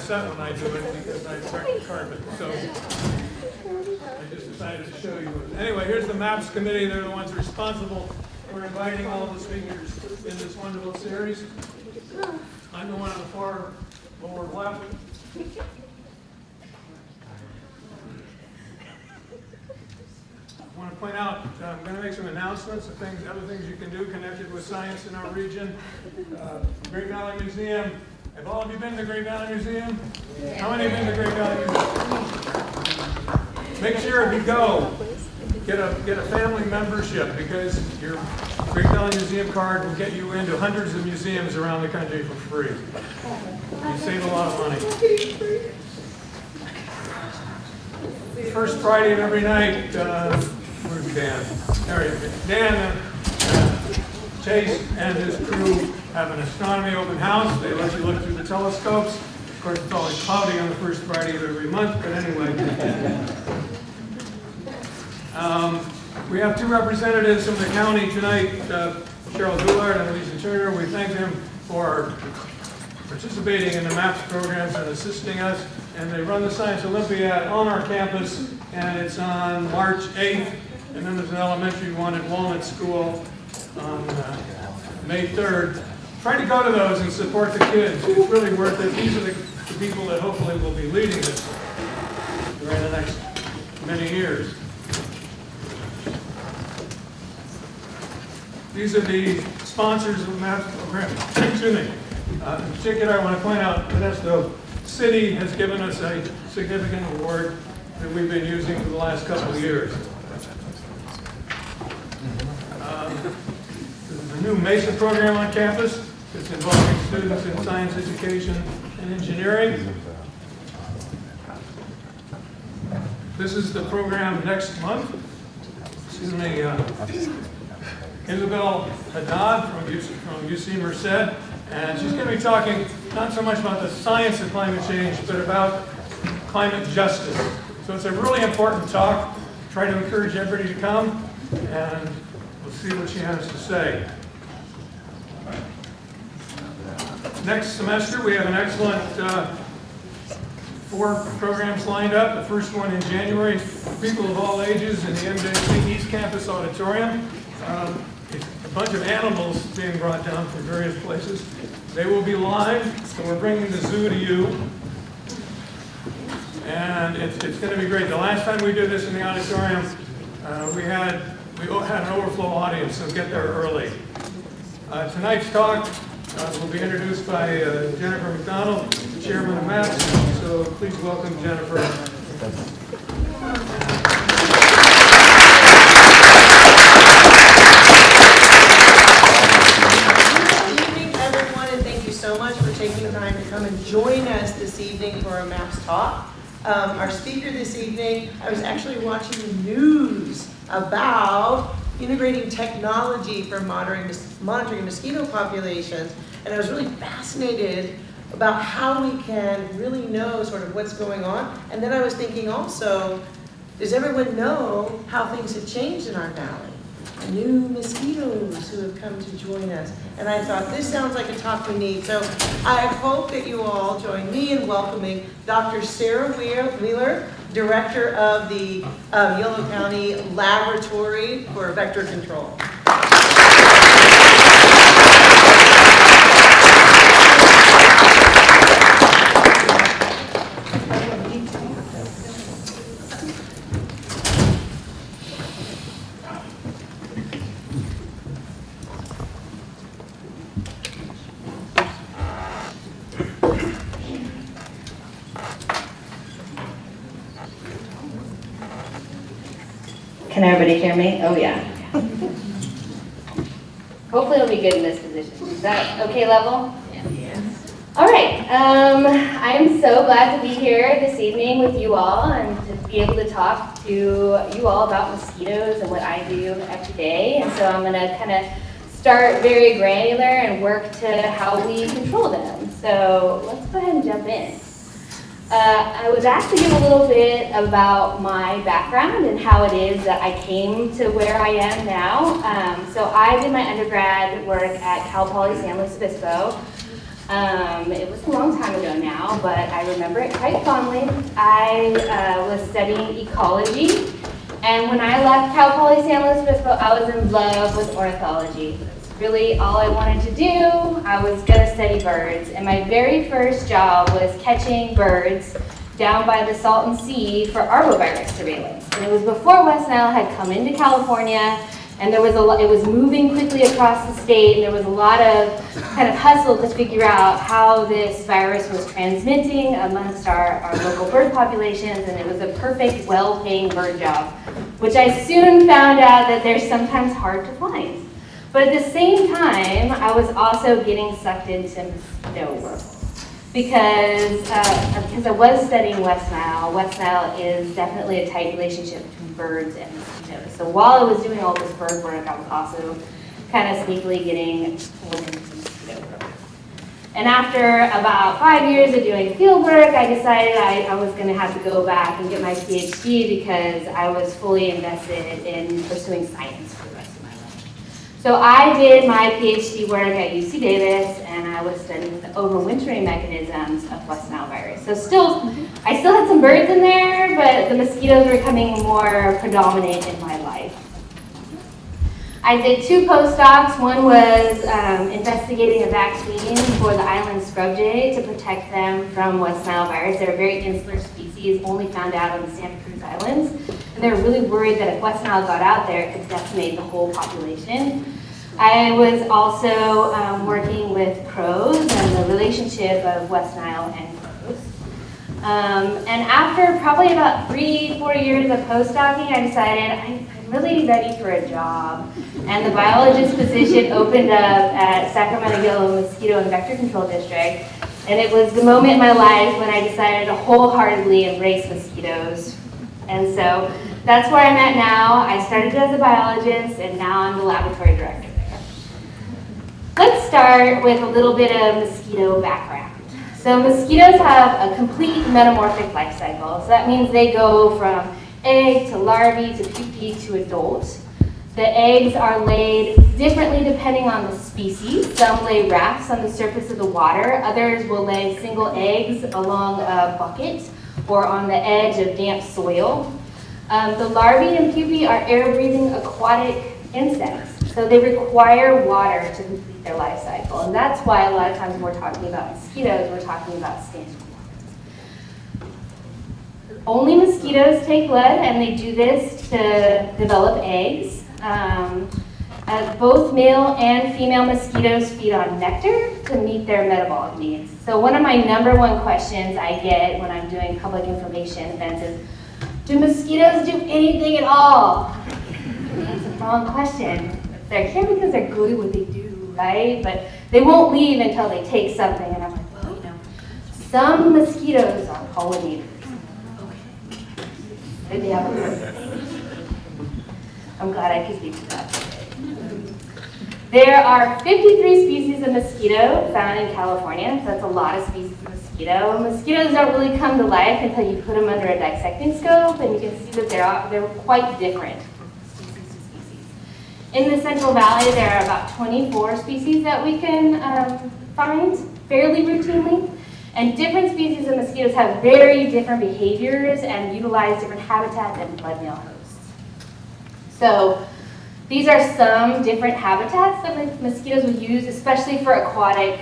set when I do it because I check the carpet. So I just decided to show you. Anyway, here's the MAPS committee. They're the ones responsible for inviting all the speakers in this wonderful series. I'm the one on the far lower left. I want to point out, I'm going to make some announcements of things, other things you can do connected with science in our region. Great Valley Museum. Have all of you been to the Great Valley Museum? Yeah. How many have been to the Great Valley Museum? Make sure if you go, get a family membership, because your Great Valley Museum card will get you into hundreds of museums around the country for free. You save a lot of money. First Friday of every night, where's Dan? There he is. Dan and Chase and his crew have an astronomy open house. They let you look through the telescopes. Of course, it's always cloudy on the first Friday of every month, but anyway. We have two representatives from the county tonight, Cheryl Goulart and Lisa Turner. We thank them for participating in the MAPS programs and assisting us. And they run the Science Olympiad on our campus, and it's on March 8th. And then there's an elementary one at Walnut School on May 3rd. Try to go to those and support the kids. It's really worth it. These are the people that hopefully will be leading this during the next many years. These are the sponsors of the MAPS program. Excuse me. In particular, I want to point out Modesto City has given us a significant award that we've been using for the last couple of years. This is a new MESA program on campus. It's involving students in science education and engineering. This is the program next month. Excuse me, Isabel Haddad from UC Merced, and she's going to be talking not so much about the science of climate change, but about climate justice. So it's a really important talk. Try to encourage everybody to come, and we'll see what she has to say. Next semester, we have an excellent 4 programs lined up. The first one in January, people of all ages in the MJC East Campus Auditorium. It's a bunch of animals being brought down from various places. They will be live, so we're bringing the zoo to you. And it's going to be great. The last time we did this in the auditorium, we had an overflow audience, so get there early. Tonight's talk will be introduced by Jennifer McDonald, the chairman of MAPS. So please welcome Jennifer. Taking time to come and join us this evening for our MAPS talk. Our speaker this evening, I was actually watching the news about integrating technology for monitoring mosquito populations, and I was really fascinated about how we can really know sort of what's going on. And then I was thinking also, does everyone know how things have changed in our valley? New mosquitoes who have come to join us. And I thought, this sounds like a talk we need. So I hope that you all join me in welcoming Dr. Sarah Wheeler, Director of the Yolo County Laboratory for Vector Control. Can everybody hear me? Oh, yeah. Hopefully it'll be good in this position. Is that okay level? Yes. All right. I am so glad to be here this evening with you all and to be able to talk to you all about mosquitoes and what I do every day. And so I'm going to kind of start very granular and work to how we control them. So let's go ahead and jump in. I was asked to give a little bit about my background and how it is that I came to where I am now. So I did my undergrad work at Cal Poly San Luis Obispo. It was a long time ago now, but I remember it quite fondly. I was studying ecology, and when I left Cal Poly San Luis Obispo, I was in love with ornithology. That's really all I wanted to do. I was gonna study birds, and my very first job was catching birds down by the Salton Sea for arbovirus surveillance. And it was before West Nile had come into California, and there was it was moving quickly across the state, and there was a lot of kind of hustle to figure out how this virus was transmitting amongst our local bird populations, and it was a perfect, well-paying bird job, which I soon found out that they're sometimes hard to find. But at the same time, I was also getting sucked into mosquito work. Because I was studying West Nile. West Nile is definitely a tight relationship between birds and mosquitoes. So while I was doing all this bird work, I was also kind of sneakily getting pulled into mosquito work. And after about 5 years of doing field work, I decided I was going to have to go back and get my PhD because I was fully invested in pursuing science for the rest of my life. So I did my PhD work at UC Davis, and I was studying the overwintering mechanisms of West Nile virus. So I still had some birds in there, but the mosquitoes were becoming more predominant in my life. I did 2 postdocs. One was investigating a vaccine for the island scrub jay to protect them from West Nile virus. They're a very insular species, only found out on the Santa Cruz Islands. And they were really worried that if West Nile got out there, it could decimate the whole population. I was also working with crows and the relationship of West Nile and crows. And after probably about 3-4 years of postdocing, I decided I'm really ready for a job. And the biologist position opened up at Sacramento Mosquito and Vector Control District. And it was the moment in my life when I decided to wholeheartedly embrace mosquitoes. And so that's where I'm at now. I started as a biologist, and now I'm the laboratory director there. Let's start with a little bit of mosquito background. So mosquitoes have a complete metamorphic life cycle. So that means they go from egg to larvae to pupae to adult. The eggs are laid differently depending on the species. Some lay rafts on the surface of the water. Others will lay single eggs along a bucket or on the edge of damp soil. The larvae and pupae are air-breathing aquatic insects. So they require water to complete their life cycle. And that's why a lot of times when we're talking about mosquitoes, we're talking about standing water. Only mosquitoes take blood, and they do this to develop eggs. Both male and female mosquitoes feed on nectar to meet their metabolic needs. So one of my #1 questions I get when I'm doing public information events is, do mosquitoes do anything at all? That's a wrong question. They're here because they're good at what they do, right? But they won't leave until they take something. And I'm like, well, you know, some mosquitoes are pollinators. Okay. They have a purpose. I'm glad I could speak to that today. There are 53 species of mosquito found in California. That's a lot of species of mosquito. Mosquitoes don't really come to life until you put them under a dissecting scope, and you can see that they're quite different species to species. In the Central Valley, there are about 24 species that we can find fairly routinely. And different species of mosquitoes have very different behaviors and utilize different habitats and blood meal hosts. So these are some different habitats that mosquitoes would use, especially for aquatic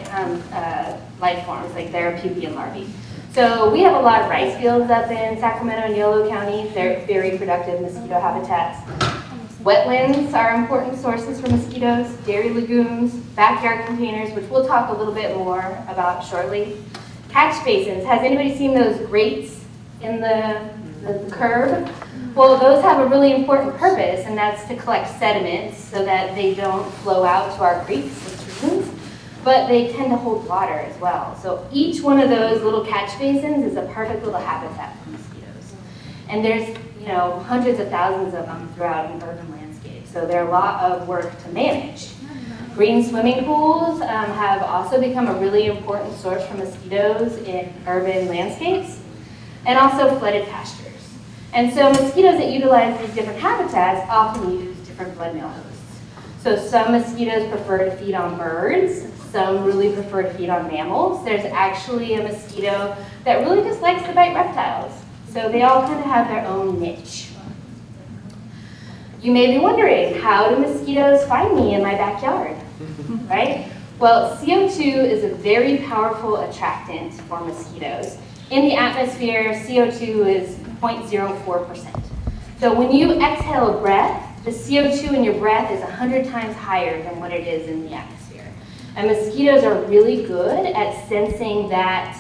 life forms like their pupae and larvae. So we have a lot of rice fields up in Sacramento and Yolo County. They're very productive mosquito habitats. Wetlands are important sources for mosquitoes, dairy lagoons, backyard containers, which we'll talk a little bit more about shortly. Catch basins. Has anybody seen those grates in the curb? Well, those have a really important purpose, and that's to collect sediments so that they don't flow out to our creeks and streams, but they tend to hold water as well. So each one of those little catch basins is a perfect little habitat for mosquitoes. And there's, hundreds of thousands of them throughout an urban landscape, so they're a lot of work to manage. Green swimming pools have also become a really important source for mosquitoes in urban landscapes, and also flooded pastures. And so mosquitoes that utilize these different habitats often use different blood meal hosts. So some mosquitoes prefer to feed on birds, Some really prefer to feed on mammals. There's actually a mosquito that really just likes to bite reptiles. So they all kind of have their own niche. You may be wondering, how do mosquitoes find me in my backyard, right? Well, CO2 is a very powerful attractant for mosquitoes. In the atmosphere, CO2 is 0.04%. So when you exhale a breath, the CO2 in your breath is 100 times higher than what it is in the atmosphere. And mosquitoes are really good at sensing that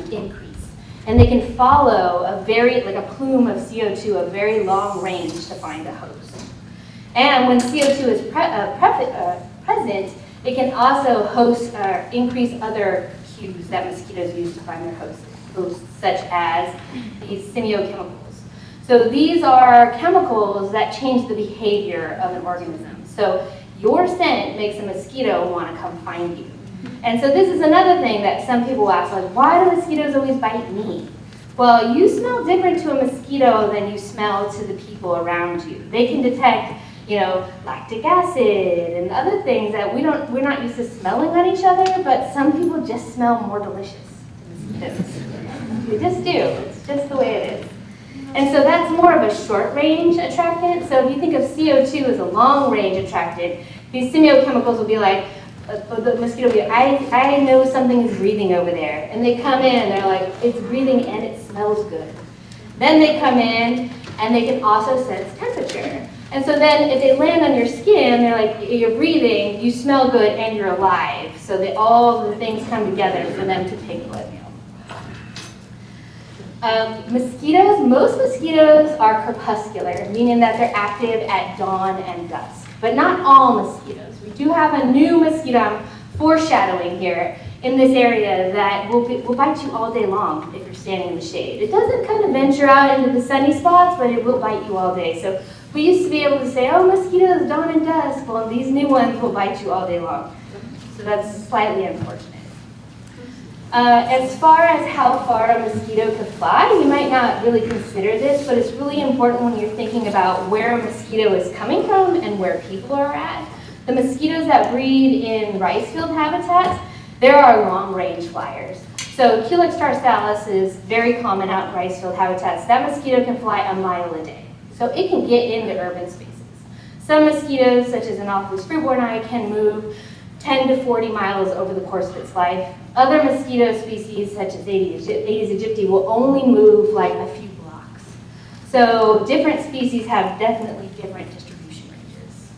increase. And they can follow like a plume of CO2 a very long range to find a host. And when CO2 is present, it can also increase other cues that mosquitoes use to find their hosts, such as these semiochemicals. So these are chemicals that change the behavior of an organism. So your scent makes a mosquito want to come find you. And so this is another thing that some people ask, like, why do mosquitoes always bite me? Well, you smell different to a mosquito than you smell to the people around you. They can detect, lactic acid and other things that we're not used to smelling on each other, but some people just smell more delicious to mosquitoes. They just do. It's just the way it is. And so that's more of a short-range attractant. So if you think of CO2 as a long-range attractant, these semiochemicals will be like, the mosquito will be, I know something is breathing over there. And they come in and they're like, it's breathing and it smells good. Then they come in and they can also sense temperature. And so then if they land on your skin, they're like, you're breathing, you smell good, and you're alive. So all the things come together for them to take blood meal. Most mosquitoes are crepuscular, meaning that they're active at dawn and dusk, but not all mosquitoes. We do have a new mosquito, I'm foreshadowing here, in this area that will bite you all day long if you're standing in the shade. It doesn't kind of venture out into the sunny spots, but it will bite you all day. So we used to be able to say, oh, mosquitoes, dawn and dusk. Well, these new ones will bite you all day long. So that's slightly unfortunate. As far as how far a mosquito could fly, you might not really consider this, but it's really important when you're thinking about where a mosquito is coming from and where people are at. The mosquitoes that breed in rice field habitats, there are long-range flyers. So Culex tarsalis is very common out in rice field habitats. That mosquito can fly a mile a day. So it can get into urban spaces. Some mosquitoes, such as Anopheles freeborni, can move 10 to 40 miles over the course of its life. Other mosquito species, such as Aedes aegypti, will only move like a few blocks. So different species have definitely different distribution ranges.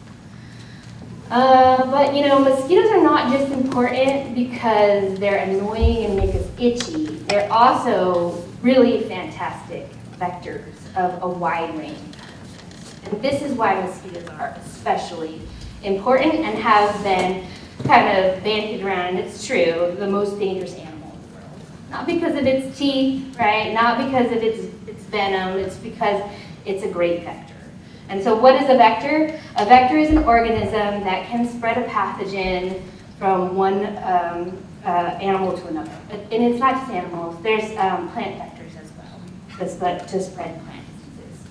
But mosquitoes are not just important because they're annoying and make us itchy. They're also really fantastic vectors of a wide range of pathogens. And this is why mosquitoes are especially important and have been kind of bandied around, and it's true, the most dangerous animal in the world. Not because of its teeth, right? Not because of its venom, it's because it's a great vector. And so what is a vector? A vector is an organism that can spread a pathogen from one animal to another. And it's not just animals, there's plant vectors as well to spread plant diseases.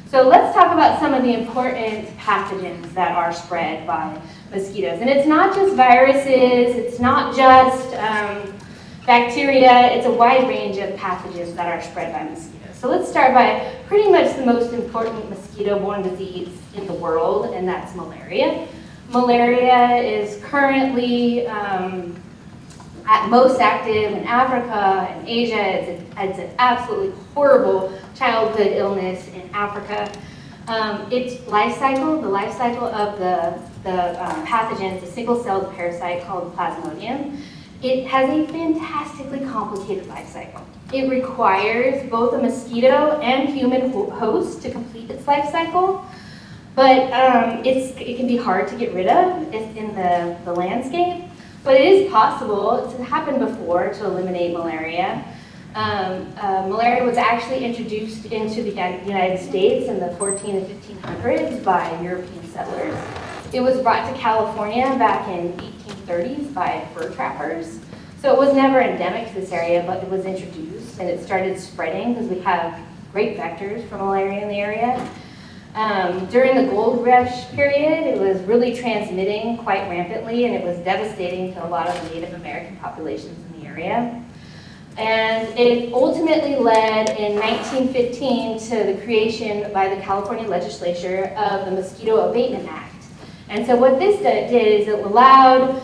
So let's talk about some of the important pathogens that are spread by mosquitoes. And it's not just viruses, it's not just bacteria, it's a wide range of pathogens that are spread by mosquitoes. So let's start by pretty much the most important mosquito-borne disease in the world, and that's malaria. Malaria is currently at most active in Africa and Asia. It's an absolutely horrible childhood illness in Africa. Its life cycle, the life cycle of the pathogen, is a single-celled parasite called Plasmodium. It has a fantastically complicated life cycle. It requires both a mosquito and human host to complete its life cycle, but it can be hard to get rid of in the landscape. But it is possible, it's happened before, to eliminate malaria. Malaria was actually introduced into the United States in the 14 and 1500s by European settlers. It was brought to California back in 1830s by fur trappers. So it was never endemic to this area, but it was introduced and it started spreading because we have great vectors for malaria in the area. During the gold rush period, it was really transmitting quite rampantly, and it was devastating to a lot of the Native American populations in the area. And it ultimately led in 1915 to the creation by the California legislature of the Mosquito Abatement Act. And so what this did is it allowed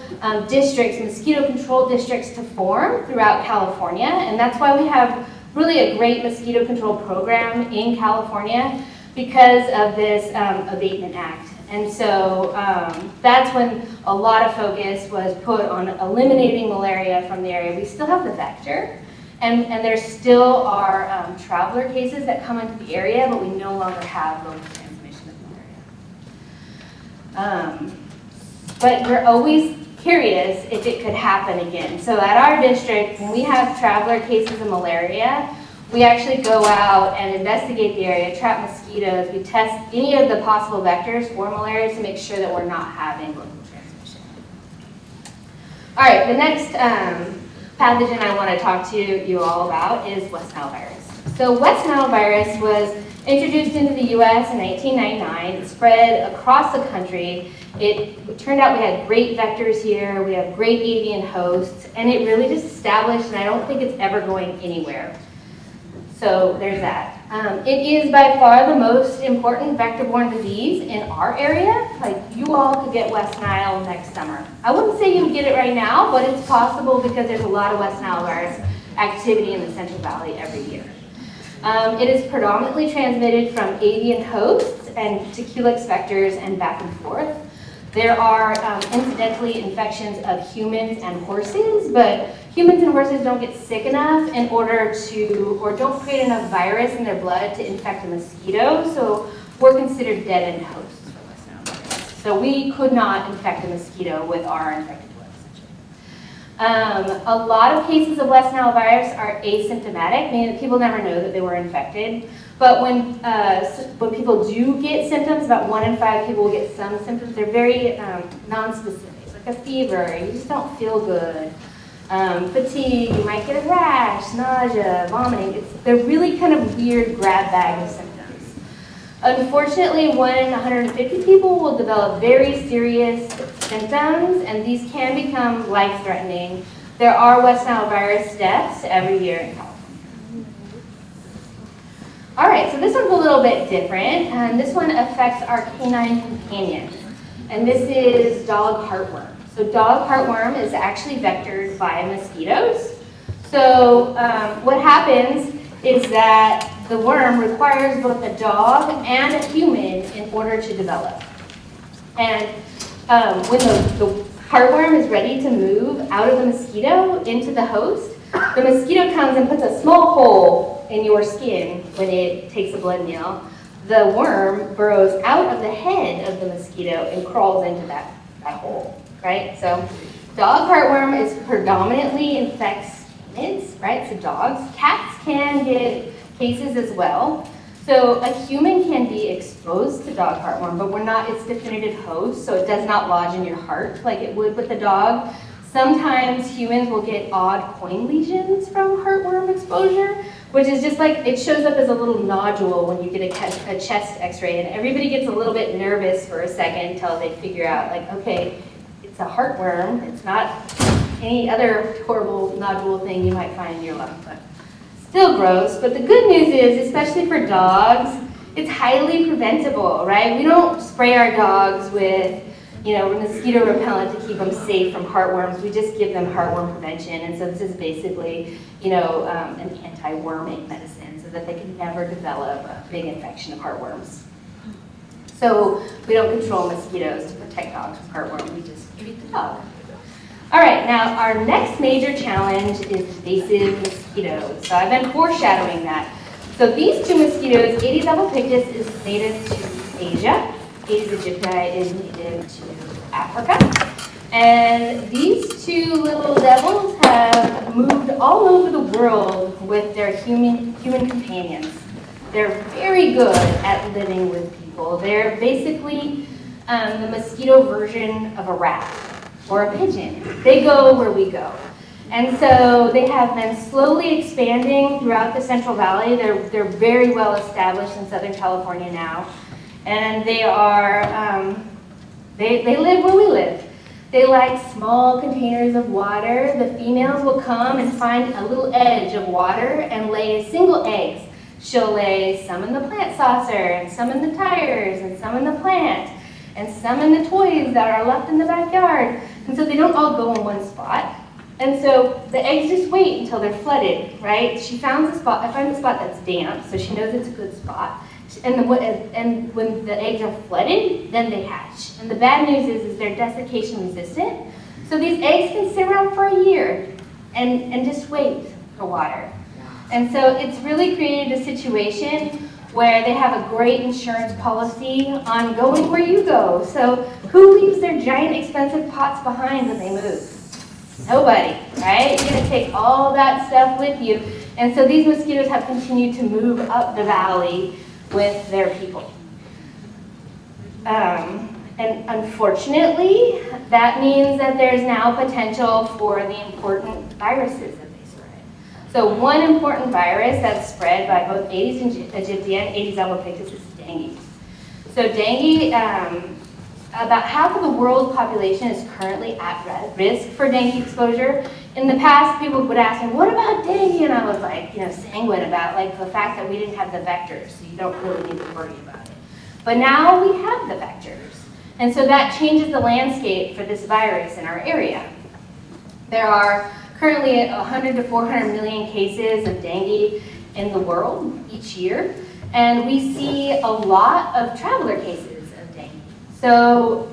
districts, mosquito control districts, to form throughout California, and that's why we have really a great mosquito control program in California, because of this Abatement Act. And so that's when a lot of focus was put on eliminating malaria from the area. We still have the vector, and there still are traveler cases that come into the area, but we no longer have local transmission of malaria. But we're always curious if it could happen again. So at our district, when we have traveler cases of malaria, we actually go out and investigate the area, trap mosquitoes, we test any of the possible vectors for malaria to make sure that we're not having local transmission. All right, the next pathogen I want to talk to you all about is West Nile virus. So West Nile virus was introduced into the US in 1999, it spread across the country. It turned out we had great vectors here, we have great avian hosts, and it really just established, and I don't think it's ever going anywhere. So there's that. It is by far the most important vector-borne disease in our area. Like, you all could get West Nile next summer. I wouldn't say you would get it right now, but it's possible because there's a lot of West Nile virus activity in the Central Valley every year. It is predominantly transmitted from avian hosts and to culex vectors and back and forth. There are incidentally infections of humans and horses, but humans and horses don't get sick enough in order to, or don't create enough virus in their blood to infect a mosquito, so we're considered dead-end hosts for West Nile virus. So we could not infect a mosquito with our infected blood, essentially. A lot of cases of West Nile virus are asymptomatic, meaning that people never know that they were infected. But when people do get symptoms, about 1 in 5 people will get some symptoms. They're very non-specific, like a fever, you just don't feel good. Fatigue, you might get a rash, nausea, vomiting. They're really kind of weird grab bag of symptoms. Unfortunately, 1 in 150 people will develop very serious symptoms, and these can become life-threatening. There are West Nile virus deaths every year in California. All right, so this one's a little bit different, and this one affects our canine companions, and this is dog heartworm. So dog heartworm is actually vectored by mosquitoes. So what happens is that the worm requires both a dog and a human in order to develop. And when the heartworm is ready to move out of the mosquito into the host, the mosquito comes and puts a small hole in your skin when it takes a blood meal. The worm burrows out of the head of the mosquito and crawls into that hole, right? So dog heartworm is predominantly infects humans, right? So dogs. Cats can get cases as well. So a human can be exposed to dog heartworm, but we're not its definitive host, so it does not lodge in your heart like it would with the dog. Sometimes humans will get odd coin lesions from heartworm exposure, which is just like, it shows up as a little nodule when you get a chest x-ray, and everybody gets a little bit nervous for a second until they figure out, like, okay, it's a heartworm, it's not any other horrible nodule thing you might find in your lung, but still gross. But the good news is, especially for dogs, it's highly preventable, right? We don't spray our dogs with mosquito repellent to keep them safe from heartworms. We just give them heartworm prevention. And so this is basically, an anti-worming medicine so that they can never develop a big infection of heartworms. So we don't control mosquitoes to protect dogs from heartworm. We just treat the dog. All right, now our next major challenge is invasive mosquitoes. So I've been foreshadowing that. So these two mosquitoes, Aedes albopictus is native to Asia. Aedes aegypti is native to Africa. And these two little devils have moved all over the world with their human companions. They're very good at living with people. They're basically the mosquito version of a rat or a pigeon. They go where we go. And so they have been slowly expanding throughout the Central Valley. They're very well established in Southern California now. And they are, they live where we live. They like small containers of water. The females will come and find a little edge of water and lay single eggs. She'll lay some in the plant saucer, and some in the tires, and some in the plant, and some in the toys that are left in the backyard. And so they don't all go in one spot. And so the eggs just wait until they're flooded, right? She finds a spot, I find a spot that's damp, so she knows it's a good spot. And when the eggs are flooded, then they hatch. And the bad news is they're desiccation resistant. So these eggs can sit around for a year and just wait for water. And so it's really created a situation where they have a great insurance policy on going where you go. So who leaves their giant expensive pots behind when they move? Nobody, right? You're gonna take all that stuff with you. And so these mosquitoes have continued to move up the valley with their people. And unfortunately, that means that there's now potential for the important viruses that they spread. So one important virus that's spread by both Aedes aegypti and Aedes albopictus is dengue. So dengue, about half of the world's population is currently at risk for dengue exposure. In the past, people would ask me, what about dengue? And I was like, sanguine about the fact that we didn't have the vectors, so you don't really need to worry about it. But now we have the vectors. And so that changes the landscape for this virus in our area. There are currently 100 to 400 million cases of dengue in the world each year. And we see a lot of traveler cases of dengue. So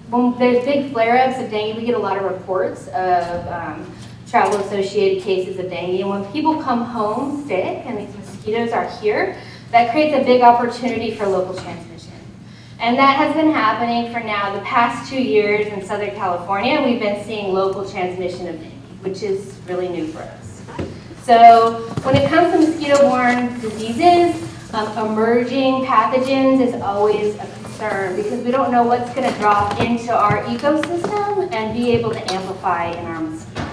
when there's big flare-ups of dengue, we get a lot of reports of travel-associated cases of dengue. And when people come home sick and these mosquitoes are here, that creates a big opportunity for local transmission. And that has been happening for now the past 2 years in Southern California. We've been seeing local transmission of dengue, which is really new for us. So when it comes to mosquito-borne diseases, emerging pathogens is always a concern because we don't know what's going to drop into our ecosystem and be able to amplify in our mosquitoes.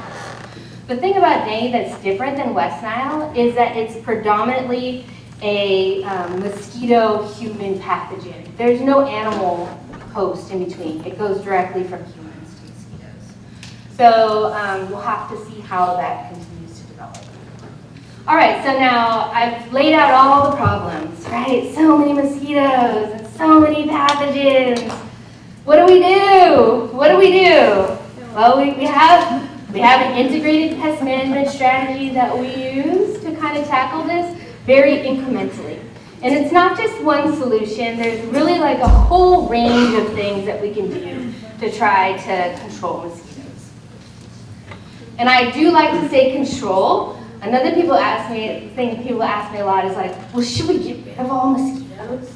The thing about dengue that's different than West Nile is that it's predominantly a mosquito-human pathogen. There's no animal host in between. It goes directly from humans to mosquitoes. So we'll have to see how that continues to develop. All right, so now I've laid out all the problems, right? So many mosquitoes and so many pathogens. What do we do? What do we do? Well, we have an integrated pest management strategy that we use to kind of tackle this very incrementally. And it's not just one solution. There's really a whole range of things that we can do to try to control mosquitoes. And I do like to say control. Another thing people ask me a lot is well, should we get rid of all mosquitoes?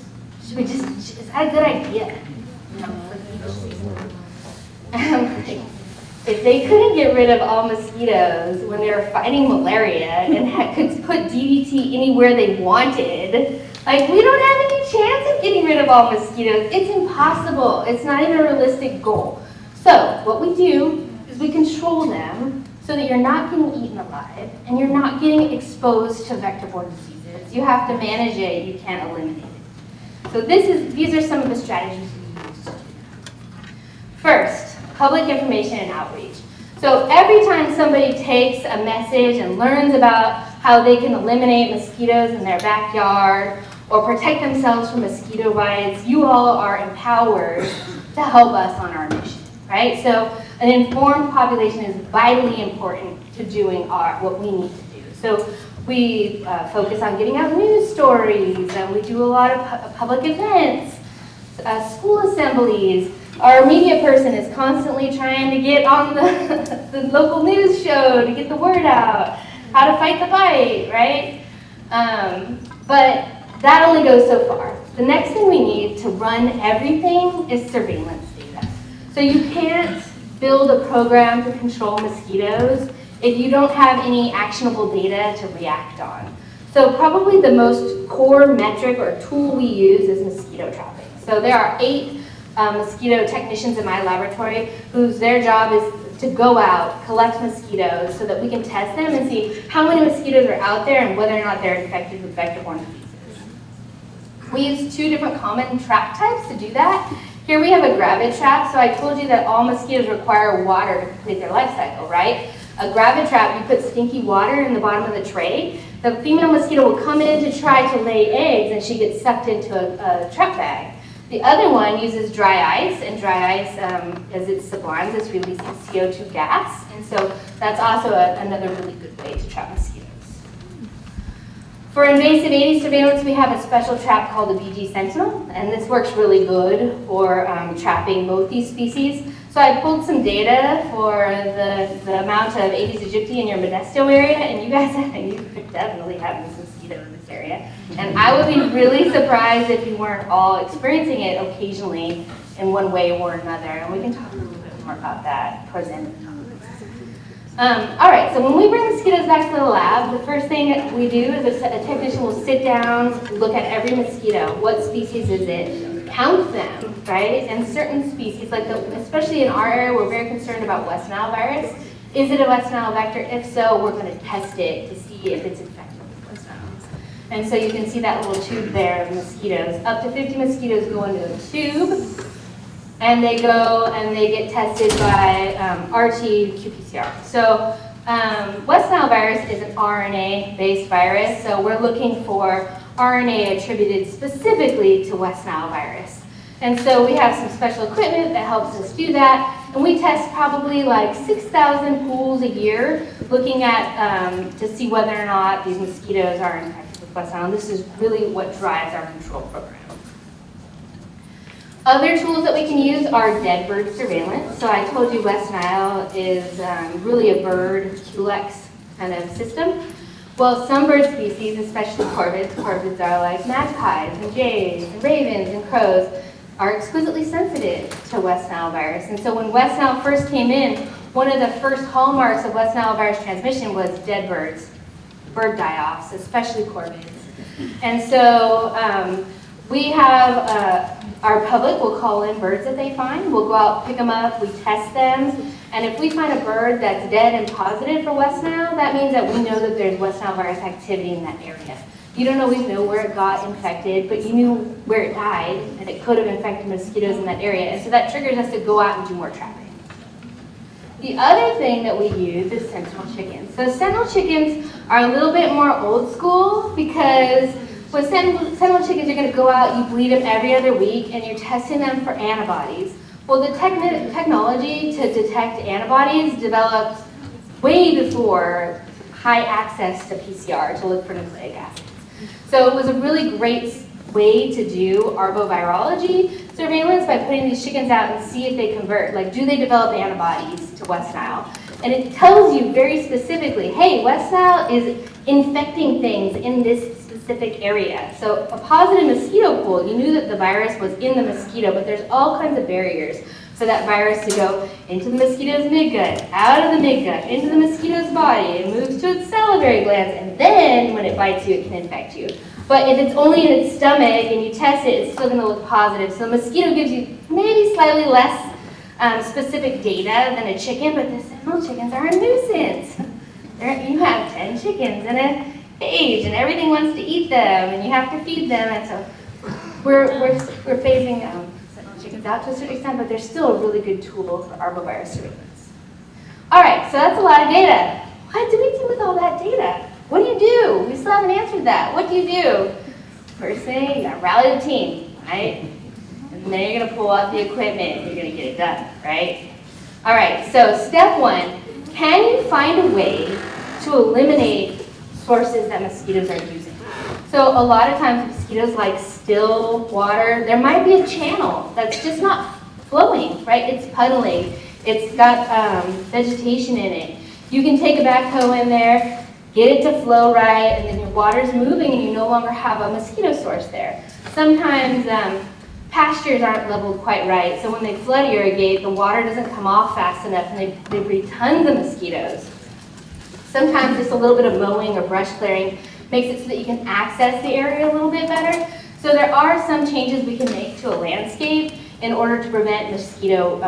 Is that a good idea? If they couldn't get rid of all mosquitoes when they were fighting malaria and could put DDT anywhere they wanted, we don't have any chance of getting rid of all mosquitoes. It's impossible. It's not even a realistic goal. So what we do is we control them so that you're not getting eaten alive and you're not getting exposed to vector-borne diseases. You have to manage it. You can't eliminate it. So these are some of the strategies we use to do that. First, public information and outreach. So every time somebody takes a message and learns about how they can eliminate mosquitoes in their backyard or protect themselves from mosquito bites, you all are empowered to help us on our mission, right? So an informed population is vitally important to doing what we need to do. So we focus on getting out news stories, and we do a lot of public events, school assemblies. Our media person is constantly trying to get on the local news show to get the word out, how to fight the bite, right? But that only goes so far. The next thing we need to run everything is surveillance data. So you can't build a program to control mosquitoes if you don't have any actionable data to react on. So probably the most core metric or tool we use is mosquito trapping. So there are 8 mosquito technicians in my laboratory their job is to go out, collect mosquitoes so that we can test them and see how many mosquitoes are out there and whether or not they're infected with vector-borne diseases. We use 2 different common trap types to do that. Here we have a gravid trap. So I told you that all mosquitoes require water to complete their life cycle, right? A gravid trap, you put stinky water in the bottom of the tray. The female mosquito will come in to try to lay eggs, and she gets sucked into a trap bag. The other one uses dry ice, and dry ice, as it sublimes, it's releasing CO2 gas. And so that's also another really good way to trap mosquitoes. For invasive Aedes surveillance, we have a special trap called the BG Sentinel, and this works really good for trapping both these species. So I pulled some data for the amount of Aedes aegypti in your Modesto area, and you guys, you could definitely have this mosquito in this area. And I would be really surprised if you weren't all experiencing it occasionally in one way or another, and we can talk a little bit more about that towards the end of the talk. All right, so when we bring mosquitoes back to the lab, the first thing we do is a technician will sit down, look at every mosquito. What species is it? Count them, right? And certain species, like especially in our area, we're very concerned about West Nile virus. Is it a West Nile vector? If so, we're going to test it to see if it's infected with West Niles. And so you can see that little tube there of mosquitoes. Up to 50 mosquitoes go into a tube. And they go and they get tested by RT-qPCR. So West Nile virus is an RNA-based virus, so we're looking for RNA attributed specifically to West Nile virus. And so we have some special equipment that helps us do that, and we test probably like 6,000 pools a year, looking at to see whether or not these mosquitoes are infected with West Nile. And this is really what drives our control program. Other tools that we can use are dead bird surveillance. So I told you West Nile is really a bird culex kind of system. Well, some bird species, especially corvids are like magpies and jays and ravens and crows, are exquisitely sensitive to West Nile virus. And so when West Nile first came in, one of the first hallmarks of West Nile virus transmission was dead birds, bird die-offs, especially corvids. And so we have our public will call in birds that they find. We'll go out, pick them up, we test them. And if we find a bird that's dead and positive for West Nile, that means that we know that there's West Nile virus activity in that area. You don't always know where it got infected, but you knew where it died, and it could have infected mosquitoes in that area. And so that triggers us to go out and do more trapping. The other thing that we use is sentinel chickens. So sentinel chickens are a little bit more old school because with sentinel chickens, you're going to go out, you bleed them every other week, and you're testing them for antibodies. Well, the technology to detect antibodies developed way before high access to PCR to look for nucleic acids. So it was a really great way to do arbovirology surveillance by putting these chickens out and see if they convert. Like, do they develop antibodies to West Nile? And it tells you very specifically, hey, West Nile is infecting things in this specific area. So a positive mosquito pool, you knew that the virus was in the mosquito, but there's all kinds of barriers for that virus to go into the mosquito's midgut, out of the midgut, into the mosquito's body. It moves to its salivary glands, and then when it bites you, it can infect you. But if it's only in its stomach and you test it, it's still going to look positive. So the mosquito gives you maybe slightly less specific data than a chicken, but the sentinel chickens are a nuisance. You have 10 chickens in a cage, and everything wants to eat them, and you have to feed them, and so we're phasing sentinel chickens out to a certain extent, but they're still a really good tool for arbovirus surveillance. All right, so that's a lot of data. What do we do with all that data? What do you do? We still haven't answered that. What do you do? First thing, you gotta rally the team, right? And then you're gonna pull out the equipment, and you're gonna get it done, right? All right, so step one, can you find a way to eliminate sources that mosquitoes are using? So a lot of times mosquitoes like still water. There might be a channel that's just not flowing, right? It's puddling. It's got vegetation in it. You can take a backhoe in there, get it to flow right, and then your water's moving and you no longer have a mosquito source there. Sometimes pastures aren't leveled quite right, so when they flood irrigate, the water doesn't come off fast enough and they breed tons of mosquitoes. Sometimes just a little bit of mowing or brush clearing makes it so that you can access the area a little bit better. So there are some changes we can make to a landscape in order to prevent mosquito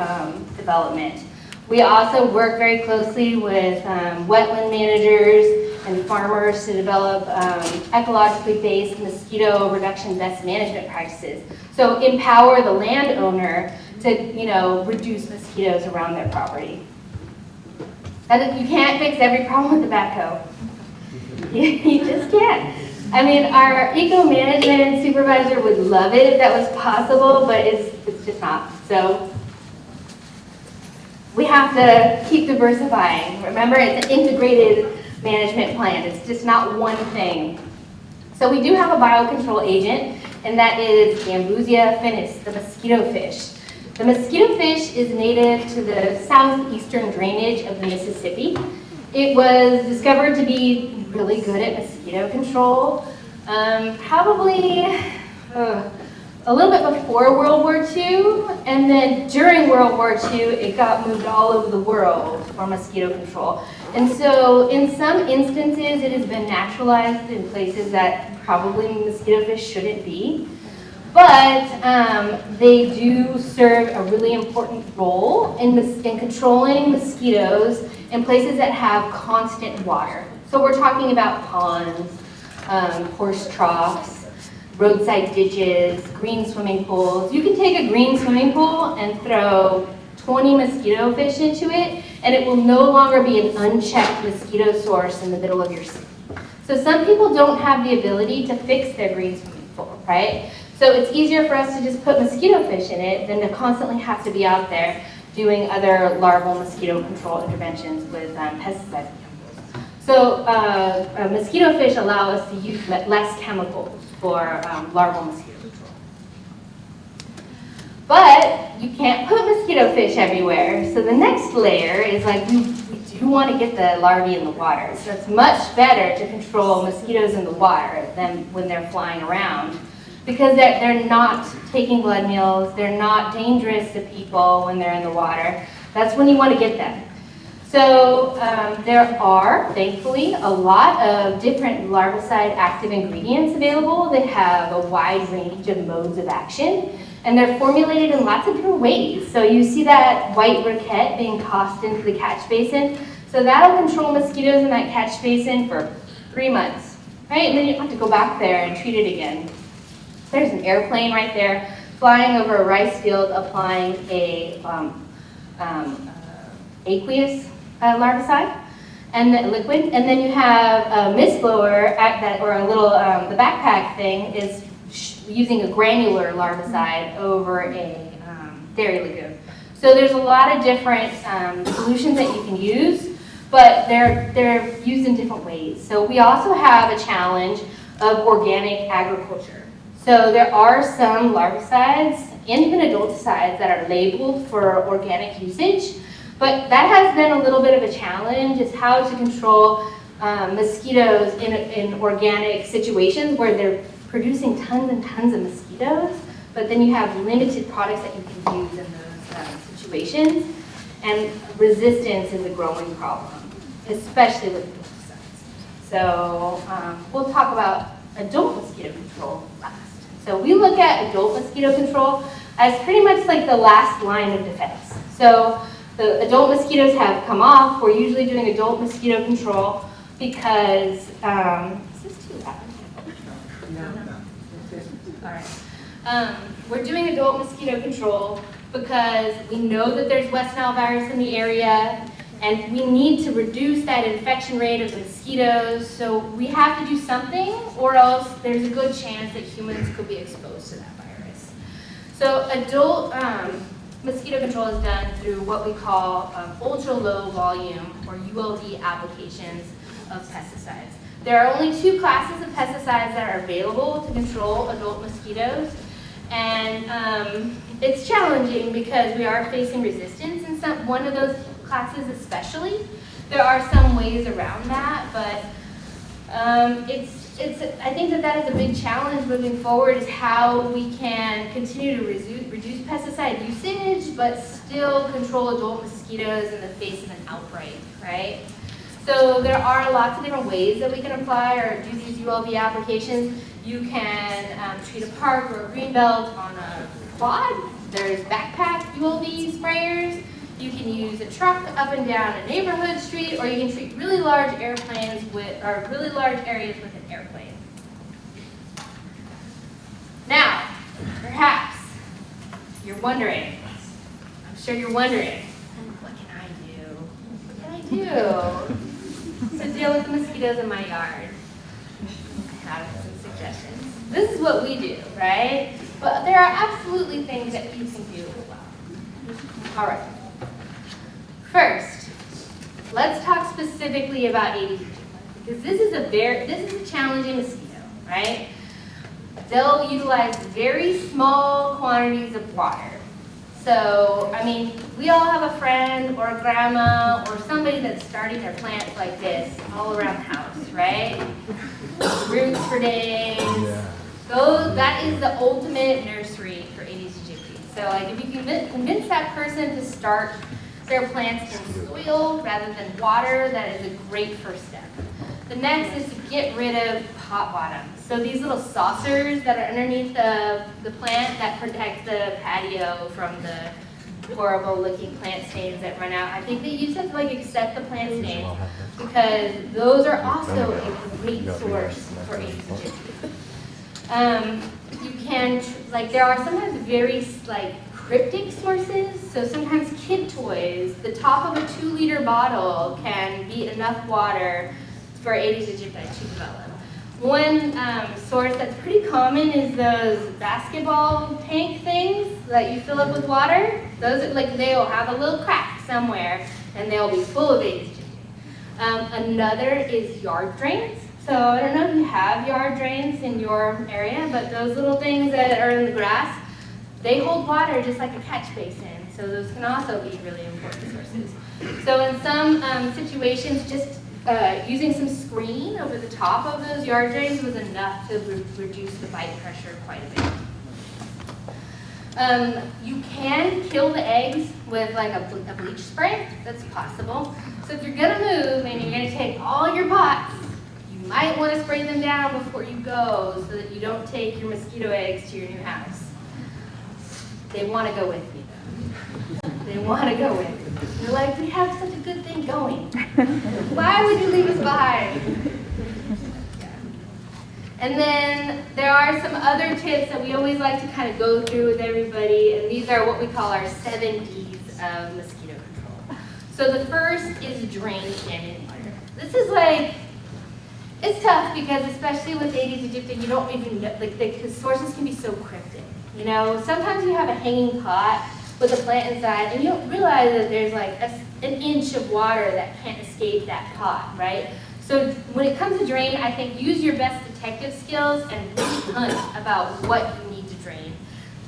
development. We also work very closely with wetland managers and farmers to develop ecologically based mosquito reduction best management practices. So empower the landowner to, reduce mosquitoes around their property. You can't fix every problem with the backhoe. You just can't. I mean, our eco-management supervisor would love it if that was possible, but it's just not. So we have to keep diversifying. Remember, it's an integrated management plan. It's just not one thing. So we do have a biocontrol agent, and that is Gambusia finis, the mosquito fish. The mosquito fish is native to the southeastern drainage of the Mississippi. It was discovered to be really good at mosquito control, probably a little bit before World War II, and then during World War II, it got moved all over the world for mosquito control. And so in some instances, it has been naturalized in places that probably mosquito fish shouldn't be. But they do serve a really important role in controlling mosquitoes in places that have constant water. So we're talking about ponds, horse troughs, roadside ditches, green swimming pools. You can take a green swimming pool and throw 20 mosquito fish into it, and it will no longer be an unchecked mosquito source in the middle of your city. So some people don't have the ability to fix their green swimming pool, right? So it's easier for us to just put mosquito fish in it than to constantly have to be out there doing other larval mosquito control interventions with pesticide chemicals. So mosquito fish allow us to use less chemicals for larval mosquito control. But you can't put mosquito fish everywhere. So the next layer is like we do want to get the larvae in the water. So it's much better to control mosquitoes in the water than when they're flying around, because they're not taking blood meals, they're not dangerous to people when they're in the water. That's when you want to get them. So there are, thankfully, a lot of different larvicide active ingredients available that have a wide range of modes of action, and they're formulated in lots of different ways. So you see that white briquette being tossed into the catch basin. So that'll control mosquitoes in that catch basin for 3 months, right? And then you don't have to go back there and treat it again. There's an airplane right there flying over a rice field applying a aqueous larvicide and the liquid, and then you have a mist blower at that, or a little, the backpack thing is using a granular larvicide over a dairy lagoon. So there's a lot of different solutions that you can use, but they're used in different ways. So we also have a challenge of organic agriculture. So there are some larvicides and even adulticides that are labeled for organic usage, but that has been a little bit of a challenge, is how to control mosquitoes in organic situations where they're producing tons and tons of mosquitoes, but then you have limited products that you can use in those situations, and resistance is a growing problem, especially with adulticides. So we'll talk about adult mosquito control last. So we look at adult mosquito control as pretty much like the last line of defense. So the adult mosquitoes have come off. We're usually doing adult mosquito control because, is this too loud? No. All right. We're doing adult mosquito control because we know that there's West Nile virus in the area, and we need to reduce that infection rate of the mosquitoes. So we have to do something, or else there's a good chance that humans could be exposed to that virus. So adult mosquito control is done through what we call ultra low volume, or ULV applications of pesticides. There are only 2 classes of pesticides that are available to control adult mosquitoes. And it's challenging because we are facing resistance in one of those classes especially. There are some ways around that, but I think that is a big challenge moving forward, is how we can continue to reduce pesticide usage, but still control adult mosquitoes in the face of an outbreak, right? So there are lots of different ways that we can apply or do these ULV applications. You can treat a park or a greenbelt on a quad. There's backpack ULV sprayers. You can use a truck up and down a neighborhood street, or you can treat really large airplanes with, or really large areas with an airplane. Now, perhaps you're wondering, I'm sure you're wondering, what can I do? What can I do to deal with the mosquitoes in my yard? I have some suggestions. This is what we do, right? But there are absolutely things that you can do as well. All right. First, let's talk specifically about Aedes aegypti, because this is a challenging mosquito, right? They'll utilize very small quantities of water. So, I mean, we all have a friend or a grandma or somebody that's starting their plants like this all around the house, right? Roots for days. Yeah. That is the ultimate nursery for Aedes aegypti. So, like, if you can convince that person to start their plants in soil rather than water, that is a great first step. The next is to get rid of pot bottoms. So these little saucers that are underneath the plant that protect the patio from the horrible looking plant stains that run out. I think that you just have to like accept the plant stains because those are also a great source for Aedes aegypti. You can, there are sometimes very cryptic sources. So sometimes kid toys, the top of a 2-liter bottle can be enough water for Aedes aegypti to develop. One source that's pretty common is those basketball tank things that you fill up with water. Those are they'll have a little crack somewhere and they'll be full of Aedes aegypti. Another is yard drains. So I don't know if you have yard drains in your area, but those little things that are in the grass, they hold water just like a catch basin. So those can also be really important sources. So in some situations, just using some screen over the top of those yard drains was enough to reduce the bite pressure quite a bit. You can kill the eggs with a bleach spray. That's possible. So if you're gonna move and you're gonna take all your pots, you might want to spray them down before you go so that you don't take your mosquito eggs to your new house. They want to go with you. They want to go with you. You're like, we have such a good thing going. Why would you leave us behind? Yeah. And then there are some other tips that we always like to kind of go through with everybody, and these are what we call our 7 Ds of mosquito control. So the first is drain standing water. This is it's tough because especially with Aedes aegypti, you don't even know, the sources can be so cryptic. You know, sometimes you have a hanging pot with a plant inside and you don't realize that there's an inch of water that can't escape that pot, right? So when it comes to drain, I think use your best detective skills and really hunt about what you need to drain.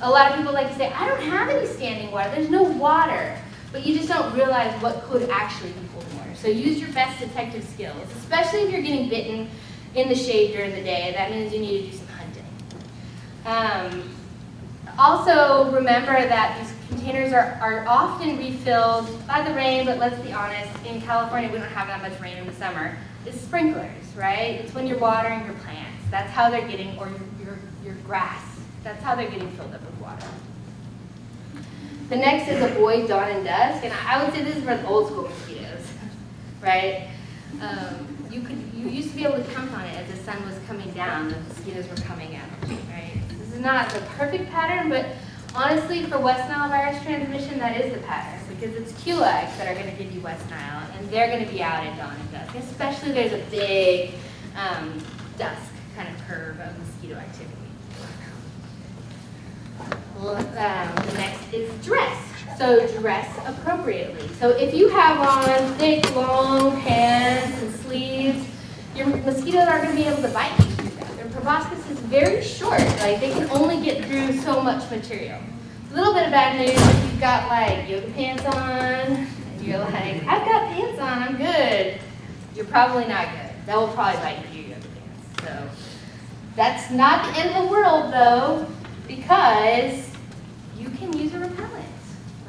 A lot of people like to say, I don't have any standing water, there's no water, but you just don't realize what could actually be holding water. So use your best detective skills, especially if you're getting bitten in the shade during the day. That means you need to do some hunting. Also remember that these containers are often refilled by the rain, but let's be honest, in California we don't have that much rain in the summer. It's sprinklers, right? It's when you're watering your plants. That's how they're getting, or your grass. That's how they're getting filled up with water. The next is avoid dawn and dusk, and I would say this is for the old school mosquitoes, right? You used to be able to count on it as the sun was coming down, the mosquitoes were coming out, right? This is not the perfect pattern, but honestly, for West Nile virus transmission, that is the pattern, because it's QLAGs that are going to give you West Nile, and they're going to be out at dawn and dusk, especially there's a big dusk kind of curve of mosquito activity. The next is dress. So dress appropriately. So if you have on thick, long pants and sleeves, your mosquitoes aren't going to be able to bite you through that. Their proboscis is very short. They can only get through so much material. A little bit of bad news if you've got yoga pants on, and you're like, I've got pants on, I'm good. You're probably not good. That will probably bite you through your yoga pants. So that's not the end of the world though, because you can use a repellent,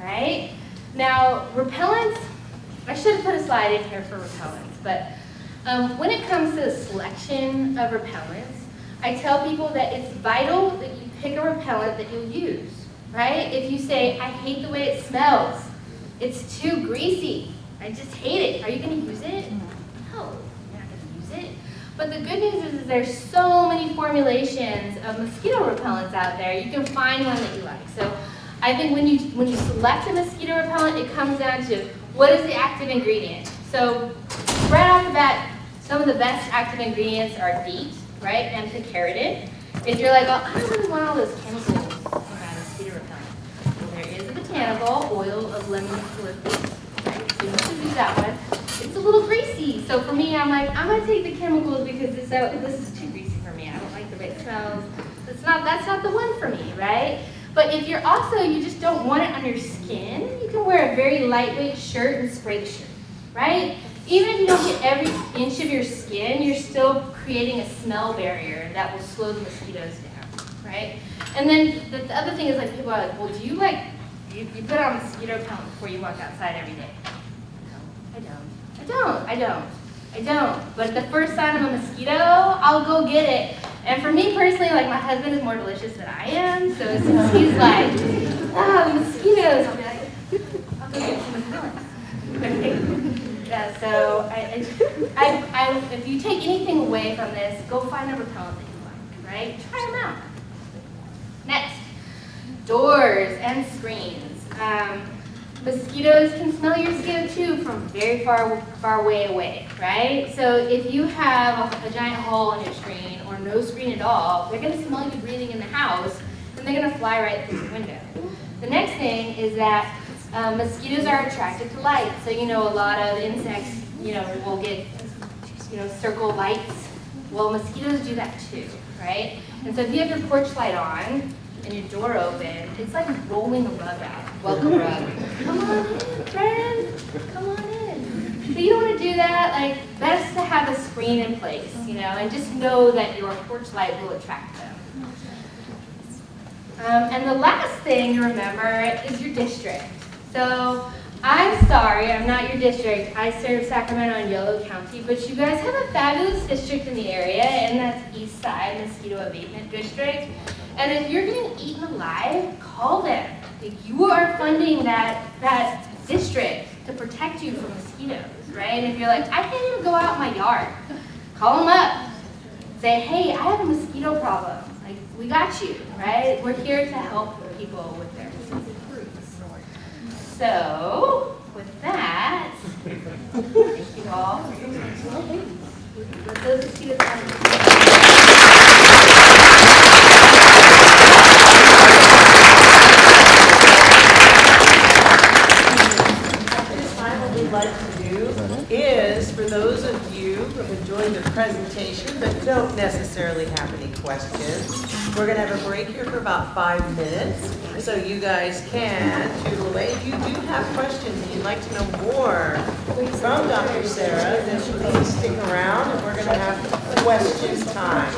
right? Now, repellents, I should have put a slide in here for repellents, but when it comes to the selection of repellents, I tell people that it's vital that you pick a repellent that you'll use, right? If you say, I hate the way it smells, It's too greasy. I just hate it. Are you going to use it? No, you're not going to use it. But the good news is there's so many formulations of mosquito repellents out there. You can find one that you like. So I think when you select a mosquito repellent, it comes down to what is the active ingredient. So right off the bat, some of the best active ingredients are DEET, right, and picaridin. If you're like, oh, I don't really want all those chemicals in my mosquito repellent, well, there is a botanical oil of lemon eucalyptus, right? So you can use that one. It's a little greasy, so for me, I'm like, I'm gonna take the chemicals because this is too greasy for me. I don't like the way it smells. That's not the one for me, right? But if you're also, you just don't want it on your skin, you can wear a very lightweight shirt and spray the shirt, right? Even if you don't get every inch of your skin, you're still creating a smell barrier that will slow the mosquitoes down, right? And then the other thing is like, people are like, well, do you like, you put on mosquito repellent before you walk outside every day? No, I don't. But the first sign of a mosquito, I'll go get it. And for me personally, like my husband is more delicious than I am, so since he's like, the mosquitoes, I'll be like, I'll go get some repellent. Yeah, so if you take anything away from this, go find a repellent that you like, right? Try them out. Next, doors and screens. Mosquitoes can smell your CO2 from very far way away, right? So if you have a giant hole in your screen or no screen at all, they're going to smell you breathing in the house, and they're going to fly right through the window. The next thing is that mosquitoes are attracted to light. So a lot of insects, will get, circle lights. Well, mosquitoes do that too, right? And so if you have your porch light on and your door open, it's like rolling a rug out. Welcome rug. Come on in, friend. Come on in. So you don't want to do that. Like, best to have a screen in place, and just know that your porch light will attract them. And the last thing to remember is your district. So I'm sorry, I'm not your district. I serve Sacramento and Yolo County, but you guys have a fabulous district in the area, and that's East Side Mosquito Abatement District. And if you're getting eaten alive, call them. You are funding that district to protect you from mosquitoes, right? And if you're like, I can't even go out in my yard, call them up. Say, hey, I have a mosquito problem. Like, we got you, right? We're here to help people with their mosquitoes. So, with that, thank you all for your attention. Let those mosquitoes What we'd like to do is, for those of you who have enjoyed the presentation but don't necessarily have any questions, we're going to have a break here for about 5 minutes so you guys can doodle away. If you do have questions and you'd like to know more from Dr. Sarah, then please stick around and we're going to have question time.